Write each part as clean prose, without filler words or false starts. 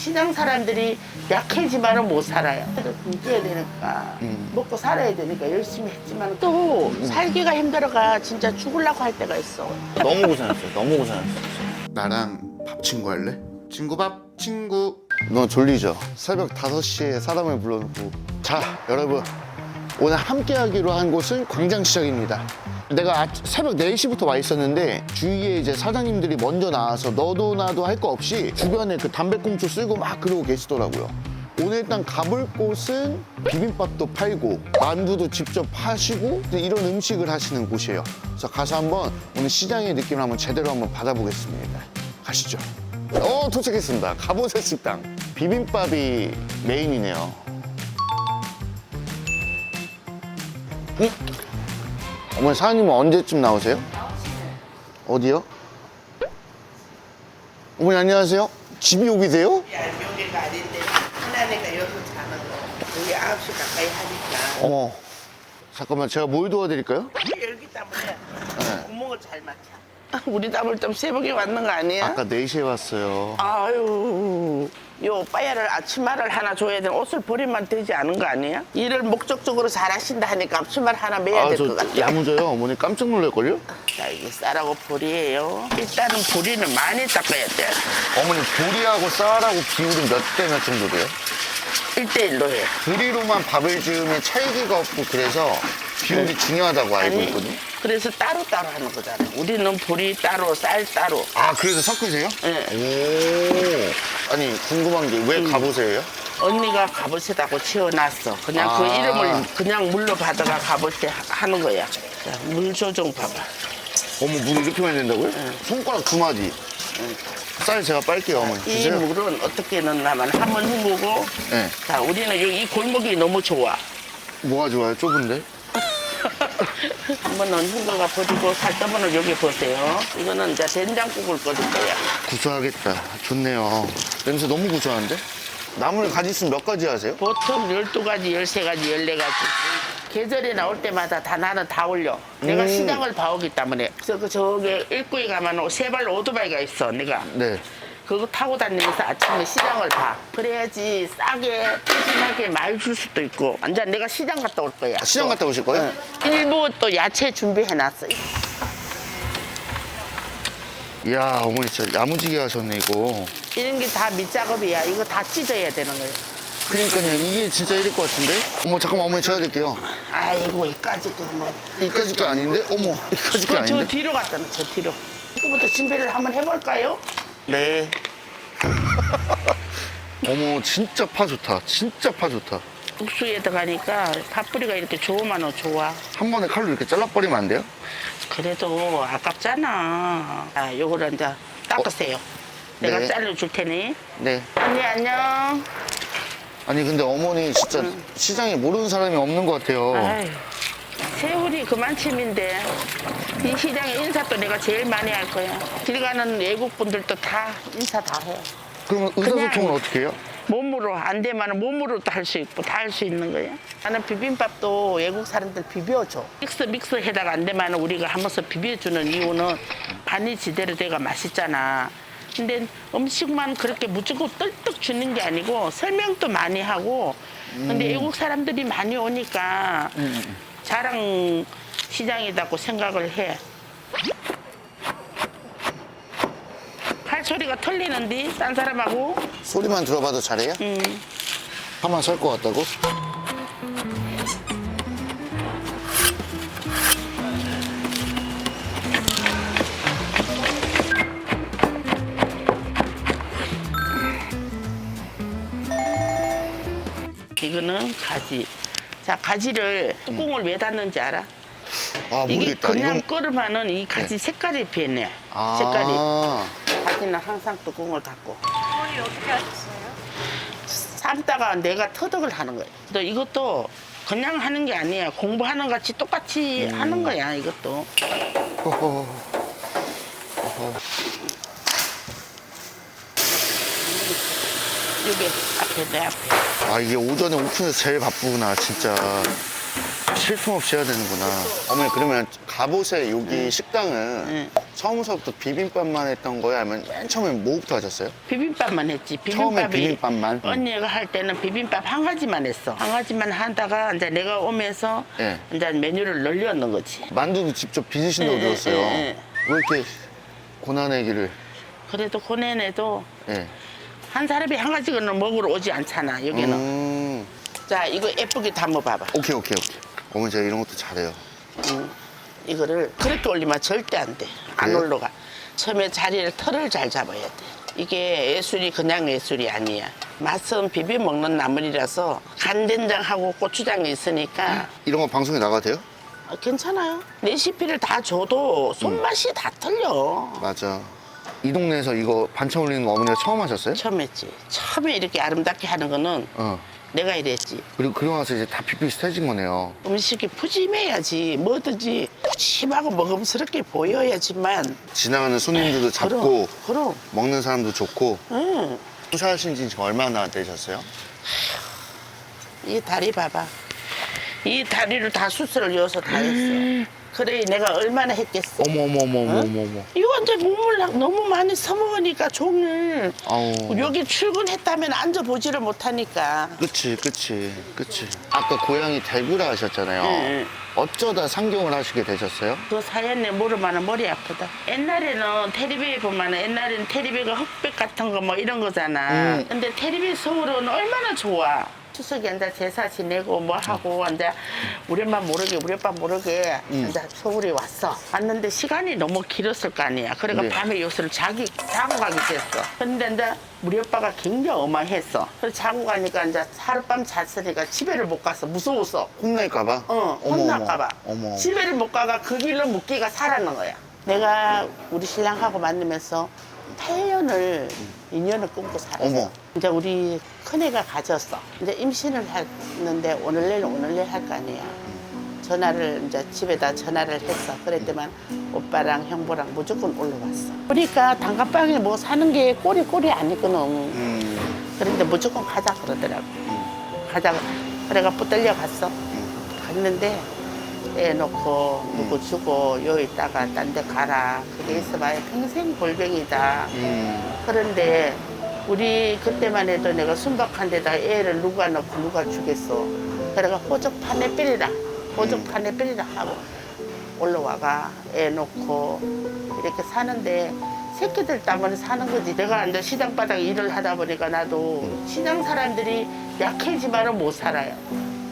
시장 사람들이 약해지만은 못 살아요. 그래도 굶겨야 되니까 먹고 살아야 되니까 열심히 했지만 또 살기가 힘들어가 진짜 죽으려고 할 때가 있어. 너무 고생했어요. 너무 고생했어요. 나랑 밥 친구 할래? 친구 밥 친구. 너 졸리죠? 새벽 5시에 사람을 불러놓고. 자 여러분, 오늘 함께 하기로 한 곳은 광장시장입니다. 내가 새벽 4시부터 와 있었는데 주위에 이제 사장님들이 먼저 나와서 너도 나도 할 거 없이 주변에 그 담배꽁초 쓸고 막 그러고 계시더라고요. 오늘 일단 가볼 곳은 비빔밥도 팔고 만두도 직접 파시고 이런 음식을 하시는 곳이에요. 그래서 가서 한번 오늘 시장의 느낌을 한번 제대로 한번 받아보겠습니다. 가시죠. 도착했습니다. 갑옷의 식당. 비빔밥이 메인이네요. 어머니, 사장님은 언제쯤 나오세요? 어디요? 어머니 안녕하세요. 집이 여기세요? 야, 여기가 아닌데 하나네가 여기서 자는 거. 여기 9시 가까이 하니까 어머, 잠깐만 제가 뭘 도와드릴까요? 열기 때문에 구멍을 잘 맞춰. 우리 담을 좀 새벽에 왔는 거 아니야? 아까 4시에 왔어요. 아유, 요 빠야를 아침마를 하나 줘야 되는 옷을 버리면 되지 않은 거 아니야? 일을 목적적으로 잘 하신다 하니까 앞치마를 하나 매야 될 것 같아. 야무져요. 어머니 깜짝 놀랄걸요? 자, 이게 쌀하고 보리예요. 일단은 보리는 많이 닦아야 돼. 어머니, 보리하고 쌀하고 비율은 몇 대 몇 정도 돼요? 1대1로 해. 보리로만 밥을 지으면 찰기가 없고 그래서 비율이 중요하다고 알고 있거든요. 그래서 따로따로 하는 거잖아. 우리는 보리 따로, 쌀 따로. 아, 그래서 섞으세요? 네. 오. 아니, 궁금한 게 왜 갑옷이에요? 언니가 갑옷에다고 지어놨어. 그냥 그 이름을 그냥 물로 받아가 갑옷에 하는 거야. 자, 물 조정 봐봐. 어머, 물 이렇게 많이 된다고요? 손가락 2마디. 쌀 제가 빨게요, 어머니. 이 주세요. 물은 어떻게 넣냐면 한번 헹구고 네. 자, 우리는 여기 이 골목이 너무 좋아. 뭐가 좋아요? 좁은데? 한 번은 헹궈가 버리고 살떠분을 여기 보세요. 이거는 이제 된장국을 끓일 거야. 구수하겠다. 좋네요. 냄새 너무 구수한데? 나물 가지수 몇 가지 하세요? 보통 12가지, 13가지, 14가지. 계절이 나올 때마다 다 나는 다 올려. 내가 시장을 봐오기 때문에. 그래서 그 저기 일구에 가면 세발 오토바이가 있어, 내가. 네. 그거 타고 다니면서 아침에 시장을 봐. 그래야지 싸게, 푸짐하게 많이 줄 수도 있고. 완전 내가 시장 갔다 올 거야. 시장 갔다 오실 거예요? 일부 또 야채 준비해놨어. 이야, 어머니 진짜 야무지게 하셨네, 이거. 이런 게 다 밑작업이야. 이거 다 찢어야 되는 거야. 그러니까요, 이게 진짜 일일 것 같은데? 어머, 잠깐만, 어머니 제가 드릴게요. 아이고, 이까짓 거 뭐. 이까짓 게 아닌데? 어머, 이까짓 게 저 아닌데? 뒤로 갔다 저 뒤로. 이거부터 준비를 한번 해볼까요? 네. 어머, 진짜 파 좋다. 진짜 파 좋다. 국수에 들어가니까 파뿌리가 이렇게 좋으면 좋아. 한 번에 칼로 이렇게 잘라버리면 안 돼요? 그래도 아깝잖아. 아, 요거를 이제 닦으세요. 내가 네. 잘라줄 테니. 네. 언니 안녕. 아니, 근데 어머니 진짜 시장에 모르는 사람이 없는 것 같아요. 아유, 세월이 그만침인데 이 시장에 인사도 내가 제일 많이 할 거야. 길 가는 외국분들도 다 인사 다 해. 그러면 의사소통은 그냥- 어떻게 해요? 몸으로 안 되면 몸으로도 할 수 있고 다 할 수 있는 거야. 나는 비빔밥도 외국 사람들 비벼줘. 믹스 해다가 안 되면 우리가 한 번씩 비벼주는 이유는 반이 제대로 돼가 맛있잖아. 근데 음식만 그렇게 무조건 떨떡 주는 게 아니고 설명도 많이 하고 근데 외국 사람들이 많이 오니까 자랑 시장이라고 생각을 해. 팔소리가 틀리는데 딴 사람하고 소리만 들어봐도 잘해요? 파만 설 것 같다고? 이거는 가지. 자, 가지를 뚜껑을 왜 닫는지 알아? 아, 이게 모르겠다. 그냥 이건... 끓으면은 이 가지 색깔이 변해. 아. 색깔이. 가지는 항상 뚜껑을 닫고. 어머니 어떻게 하셨어요? 삶다가 내가 터득을 하는 거야. 또 이것도 그냥 하는 게 아니야. 공부하는 같이 똑같이 하는 거야, 이것도. 허허. 여기 앞에, 내 앞에. 아, 이게 오전에 오픈해서 제일 바쁘구나, 진짜. 쉴 틈 없이 해야 되는구나. 어머니, 그러면 갑옷의 여기 식당은 처음부터 비빔밥만 했던 거예요? 아니면 맨 처음에 뭐부터 하셨어요? 비빔밥만 했지. 처음에 비빔밥만? 언니가 할 때는 비빔밥 한 가지만 했어. 한 가지만 하다가 이제 내가 오면서 예. 이제 메뉴를 늘려놓는 거지. 만두도 직접 빚으신다고 예, 들었어요. 예, 예. 왜 이렇게 고난의 길을? 그래도 고내내도 예. 한 사람이 한 가지는 먹으러 오지 않잖아, 여기는. 자, 이거 예쁘게 담아봐봐. 오케이. 어머니 제가 이런 것도 잘해요. 이거를 그렇게 올리면 절대 안 돼. 안 그래요? 올라가. 처음에 자리를 털을 잘 잡아야 돼. 이게 예술이 그냥 예술이 아니야. 맛은 비벼 먹는 나물이라서 간된장하고 고추장이 있으니까 이런 거 방송에 나가도 돼요? 괜찮아요. 레시피를 다 줘도 손맛이 다 틀려. 맞아. 이 동네에서 이거 반찬 올리는 거 어머니가 처음 하셨어요? 처음 했지. 처음에 이렇게 아름답게 하는 거는 어. 내가 이랬지. 그리고 나서 이제 다 비슷비슷해진 거네요. 음식이 푸짐해야지 뭐든지 푸짐하고 먹음스럽게 보여야지만. 지나가는 손님들도 잡고 그럼. 먹는 사람도 좋고. 응. 투자하신 지 지금 얼마나 되셨어요? 이 다리 봐봐. 이 다리를 다 수술을 이어서 다 했어. 그래 내가 얼마나 했겠어. 어머. 이거 이제 몸을 너무 많이 써먹으니까 종일 아우. 여기 출근했다면 앉아보지를 못하니까. 그치. 아까 고향이 대구라 하셨잖아요. 응. 어쩌다 상경을 하시게 되셨어요? 그 사연에 물으면 머리 아프다. 옛날에는 텔레비에 보면은 옛날에는 텔레비가 흑백 같은 거 뭐 이런 거잖아. 근데 텔레비 서울은 얼마나 좋아. 추석에 이제 제사 지내고 뭐 하고 이제 우리 엄마 모르게 우리 오빠 모르게 이제 서울에 왔는데 시간이 너무 길었을 거 아니야. 그러니까 네. 밤에 요새를 자고 가게 됐어. 근데 이제 우리 오빠가 굉장히 어마했어. 그래서 자고 가니까 이제 하룻밤 잤으니까 집에를 못 갔어. 무서워서. 혼날까봐? 혼날까봐. 어머. 집에를 못 가가 그 길로 묵기가 살았는 거야. 내가 우리 신랑하고 만나면서 8년을 인연을 끊고 살았어. 어머. 이제 우리 큰애가 가졌어. 이제 임신을 했는데 오늘 내일 할 거 아니야. 전화를 이제 집에다 전화를 했어. 그랬더만 오빠랑 형부랑 무조건 올라왔어. 그러니까 단가방에 뭐 사는 게 꼬리 아니거든. 그런데 무조건 가자 그러더라고. 가자. 그래가 붙들려 갔어. 갔는데 애 놓고 누구 주고 요 있다가 딴 데 가라. 그게 있어봐야 평생 골병이다. 그런데 우리 그때만 해도 내가 순박한 데다 애를 누가 넣고 누가 주겠어. 그래가 호적판에 빼리라. 호적판에 빼리라 하고 올라와가 애 놓고 이렇게 사는데 새끼들 때문에 사는 거지. 내가 이제 시장 바닥에 일을 하다 보니까 나도 시장 사람들이 약해지만은 못 살아요.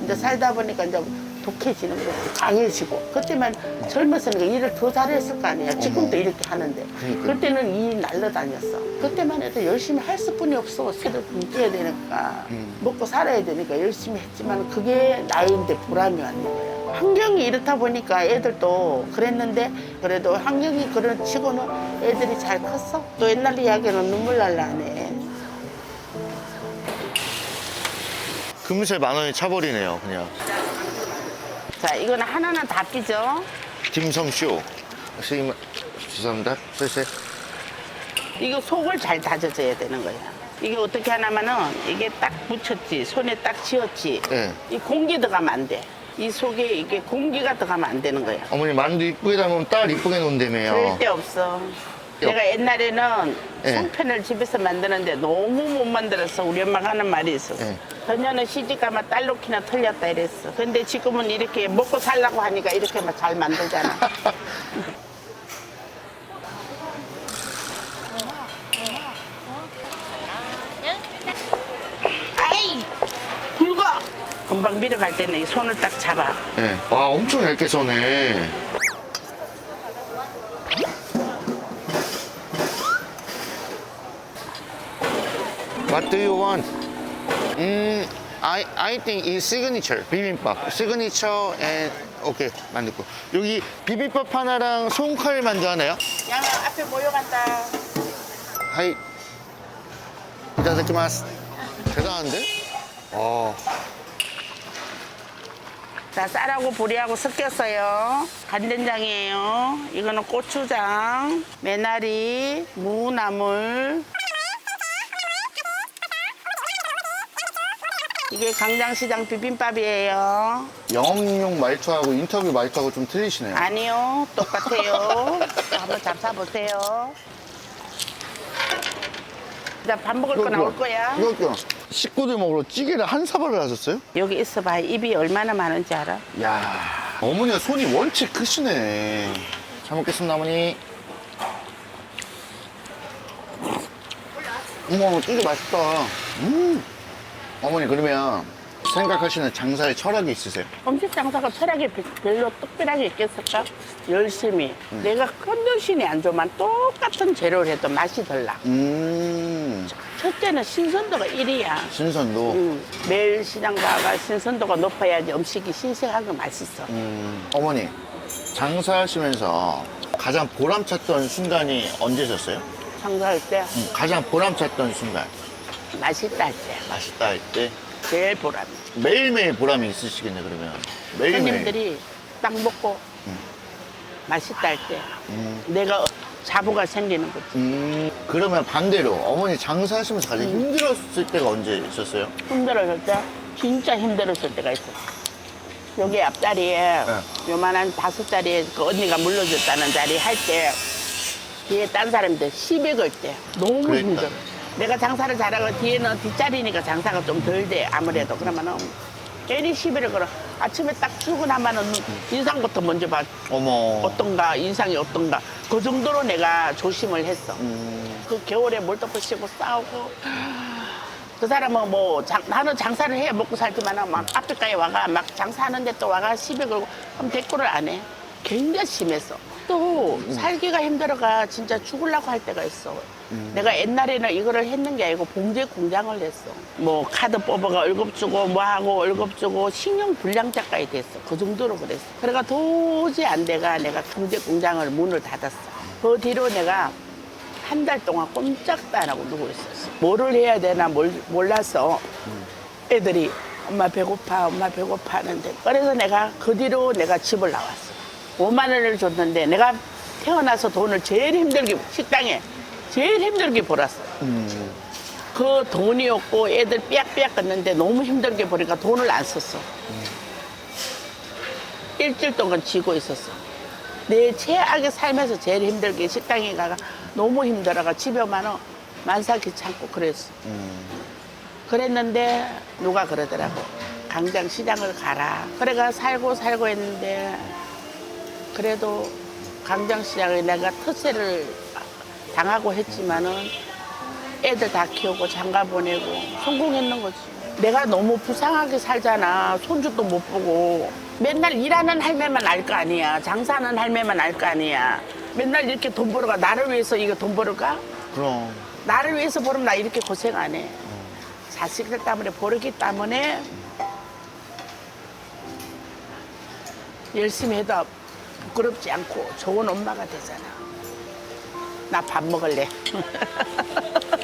이제 살다 보니까 이제 독해지는 거지. 강해지고. 그때만 젊었으니까 일을 더 잘했을 거 아니야. 지금도 이렇게 하는데. 그때는 일 날라다녔어. 그때만 해도 열심히 할 수뿐이 없어. 새를 굶겨야 되니까. 먹고 살아야 되니까 열심히 했지만 그게 나이인데 보람이 왔는 거야. 환경이 이렇다 보니까 애들도 그랬는데 그래도 환경이 그런 치고는 애들이 잘 컸어. 또 옛날 이야기는 눈물 날라네. 금세 10,000원이 차버리네요, 그냥. 자, 이거는 하나는 다 끼죠. 딤섬쇼. 선생님, 죄송합니다. 쎄쎄. 이거 속을 잘 다져줘야 되는 거야. 이게 어떻게 하냐면은 이게 딱 붙였지, 손에 딱 쥐었지. 네. 이 공기 들어가면 안 돼. 이 속에 이게 공기가 들어가면 안 되는 거야. 어머니 만두 이쁘게 담으면 딸 이쁘게 논다며요. 절대 없어. 내가 옛날에는 네. 송편을 집에서 만드는데 너무 못 만들었어. 우리 엄마가 하는 말이 있었어. 네. 전혀는 시집가면 딸 놓기나 틀렸다 이랬어. 근데 지금은 이렇게 먹고 살라고 하니까 이렇게 막 잘 만들잖아. 아이! 굵어! 금방 밀어갈 때는 이 손을 딱 잡아. 네. 와, 엄청 얇게 써네. What do you want? I think it's signature 비빔밥. signature and 오케이 만들고 여기 비빔밥 하나랑 송칼 만두 하나요? 양은 앞에 모여간다. 하이. 이타다키마스. 대단한데? 와. 자, 쌀하고 보리하고 섞였어요. 간된장이에요. 이거는 고추장, 메나리, 무나물. 이게 광장시장 비빔밥이에요. 영업용 말투하고 인터뷰 말투하고 좀 틀리시네요. 아니요, 똑같아요. 한번 잡숴보세요. 자, 밥 먹을 거 나올 거야. 이거 식구들 먹으러 찌개를 한 사발을 하셨어요? 여기 있어봐. 입이 얼마나 많은지 알아? 야, 어머니가 손이 원체 크시네. 잘 먹겠습니다, 어머니. 어머, 찌개 맛있다. 어머니, 그러면 생각하시는 장사에 철학이 있으세요? 음식 장사가 철학이 별로 특별하게 있겠을까? 열심히. 내가 컨디션이 안 좋으면 똑같은 재료를 해도 맛이 덜 나. 첫째는 신선도가 1위야. 신선도. 매일 시장 가가 신선도가 높아야지 음식이 싱싱하고 맛있어. 어머니, 장사하시면서 가장 보람찼던 순간이 언제셨어요? 장사할 때 가장 보람찼던 순간. 맛있다 할 때. 맛있다 할 때. 제일 보람. 매일매일 보람이 있으시겠네, 그러면. 매일매일. 손님들이 딱 먹고 맛있다 할 때 내가 자부가 생기는 거지. 그러면 반대로 어머니 장사하시면서 가장 힘들었을 때가 언제 있었어요? 힘들었을 때 진짜 힘들었을 때가 있어. 여기 앞자리에 요만한 5자리에 그 언니가 물려줬다는 자리 할 때 뒤에 딴 사람들 시비 걸 때 너무 그러니까. 힘들어. 내가 장사를 잘하고 뒤에는 뒷자리니까 장사가 좀 덜 돼 아무래도. 그러면은 괜히 시비를 걸어. 아침에 딱 출근하면은 인상부터 먼저 봐. 어머. 어떤가 인상이 어떤가 그 정도로 내가 조심을 했어. 그 겨울에 몰떡 씌고 싸우고 그 사람은 뭐 나는 장사를 해야 먹고 살지만 막 앞에까지 와가 막 장사하는데 또 와가 시비 걸고 그럼 대꾸를 안 해. 굉장히 심했어. 또 살기가 힘들어가 진짜 죽으려고 할 때가 있어. 내가 옛날에는 이거를 했는 게 아니고 봉제 공장을 했어. 뭐 카드 뽑아가 월급 주고 뭐 하고 월급 주고 신용 불량자까지 됐어. 그 정도로 그랬어. 그래가 도저히 안 돼가 내가 봉제 공장을 문을 닫았어. 그 뒤로 내가 한 달 동안 꼼짝도 안 하고 누워 있었어. 뭐를 해야 되나 몰라서 애들이 엄마 배고파 엄마 배고파 하는데 그래서 내가 그 뒤로 내가 집을 나왔어. 5만 원을 줬는데 내가 태어나서 돈을 제일 힘들게 식당에 제일 힘들게 벌었어. 그 돈이 없고 애들 삐약삐약 걷는데 너무 힘들게 버리니까 돈을 안 썼어. 일주일 동안 쥐고 있었어. 내 최악의 삶에서 제일 힘들게 식당에 가가 너무 힘들어가 집에 오면 만삭이 참고 그랬어. 그랬는데 누가 그러더라고. 광장시장을 가라. 그래가 살고 했는데 그래도 광장시장에 내가 텃세를 당하고 했지만은 애들 다 키우고 장가 보내고 성공했는 거지. 내가 너무 불쌍하게 살잖아. 손주도 못 보고. 맨날 일하는 할매만 알 거 아니야. 장사하는 할매만 알 거 아니야. 맨날 이렇게 돈 벌어가. 나를 위해서 이거 돈 벌어가? 그럼. 나를 위해서 벌으면 나 이렇게 고생 안 해. 자식들 때문에 버르기 때문에 열심히 해도 부끄럽지 않고 좋은 엄마가 되잖아. 나 밥 먹을래.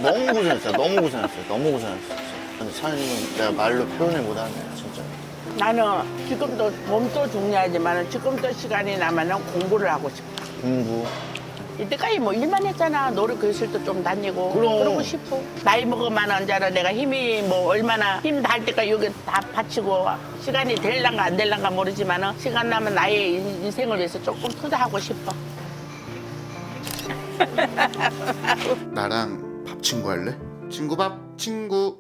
너무 고생했어요. 너무 고생했어요. 너무 고생했어요. 근데 사장님은 내가 말로 표현을 못하네요, 진짜. 나는 지금도 몸도 중요하지만 지금도 시간이 나면 공부를 하고 싶어. 공부. 이때까지 뭐 일만 했잖아. 노력교실도 좀 다니고 그럼. 그러고 싶어. 나이 먹으면 언제나 내가 힘이 뭐 얼마나 힘 닿을 때까지 여기 다 바치고 시간이 될란가 안 될란가 모르지만 시간 나면 나의 인생을 위해서 조금 투자하고 싶어. 나랑 밥 친구 할래? 친구 밥 친구.